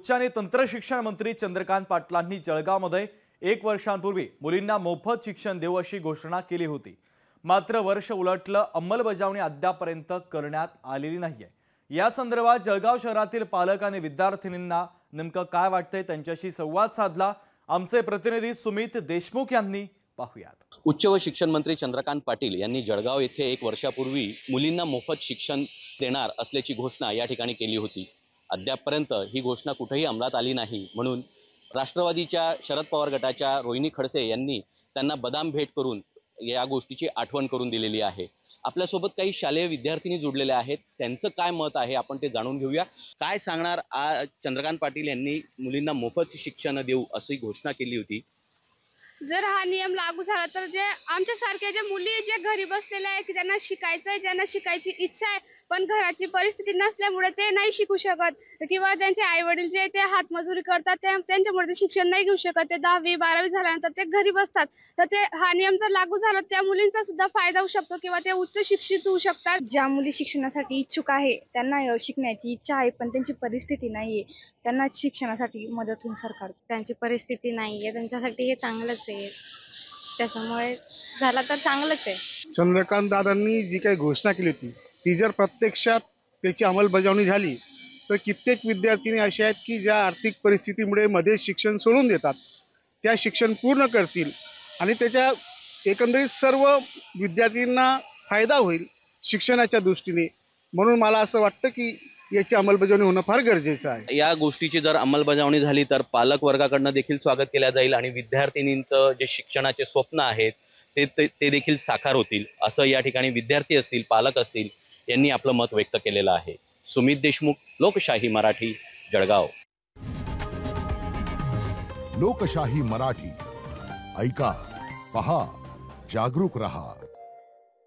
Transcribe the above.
उच्च आणि तंत्रशिक्षण मंत्री चंद्रकांत पाटलांनी जळगावमध्ये 1 वर्षांपूर्वी मुलींना मोफत शिक्षण देऊ अशी घोषणा केली होती। मात्र वर्ष उलटलं, अंमलबजावणी अद्यापर्यंत करण्यात आलेली नाहीये। या संदर्भात जळगाव शहरातील पालक आणि विद्यार्थिनींना नेमकं काय वाटतंय त्यांच्याशी संवाद साधला आमचे प्रतिनिधी सुमित देशमुख यांनी। पाहूयात। उच्च व शिक्षण मंत्री चंद्रकांत पाटील यांनी जळगाव येथे 1 वर्षापूर्वी मुलींना मोफत शिक्षण देणार असल्याची घोषणा या ठिकाणी केली होती। अद्यापपर्यंत ही घोषणा कुठेही अंमलात आली नाही, म्हणून राष्ट्रवादीच्या शरद पवार गटाच्या रोहिणी खडसे यांनी त्यांना बदाम भेट करून या गोष्टीची आठवण करून दिलेली आहे। आपल्यासोबत काही शालेय विद्यार्थिनी जुडलेल्या आहेत, त्यांचं काय मत आहे आपण ते जाणून घेऊया। काय सांगणार, चंद्रकांत पाटील यांनी मुलींना मोफत शिक्षण देऊ अशी घोषणा केली होती। जर हा नियम लागू झाला तर जे आमच्यासारख्या ज्या मुली जे घरी बसलेल्या आहेत की त्यांना शिकायचं आहे, ज्यांना शिकायची इच्छा आहे पण घराची परिस्थिती नसल्यामुळे ते नाही शिकू शकत किंवा त्यांचे आई वडील जे ते हातमजुरी करतात त्यांच्यामुळे ते शिक्षण नाही घेऊ शकत, ते 10वी 12वी झाल्यानंतर ते घरी बसतात। तर ते हा नियम जर लागू झाला त्या मुलींचा सुद्धा फायदा होऊ शकतो किंवा ते उच्च शिक्षित होऊ शकतात। ज्या मुली शिक्षणासाठी इच्छुक आहे त्यांना शिकण्याची इच्छा आहे पण त्यांची परिस्थिती नाहीये, त्यांना शिक्षणासाठी मदत होईल सरकार। त्यांची परिस्थिती नाहीये, त्यांच्यासाठी हे चांगलंच आहे, त्याच्यामुळे झाला तर चांगलंच आहे। चंद्रकांत दादांनी जी काही घोषणा केली होती ती जर प्रत्यक्षात त्याची अंमलबजावणी झाली तर कित्येक विद्यार्थिनी अशा आहेत की ज्या आर्थिक परिस्थितीमुळे मध्ये शिक्षण सोडून देतात, त्या शिक्षण पूर्ण करतील आणि त्याच्या एकंदरीत सर्व विद्यार्थ्यांना फायदा होईल शिक्षणाच्या दृष्टीने। म्हणून मला असं वाटतं की याची अंमलबजावणी होणं फार गरजेचं आहे। या गोष्टीची जर अंमलबजावणी झाली तर पालक वर्गाकडून देखील स्वागत केले जाईल आणि विद्यार्थिनींचं जे शिक्षणाचे स्वप्न आहेत ते देखील साकार होतील, असं या ठिकाणी विद्यार्थी असतील, पालक असतील यांनी आपलं मत व्यक्त केलेलं आहे। सुमित देशमुख, लोकशाही मराठी, जळगाव। लोकशाही मराठी, ऐका, पहा, जागरूक रहा।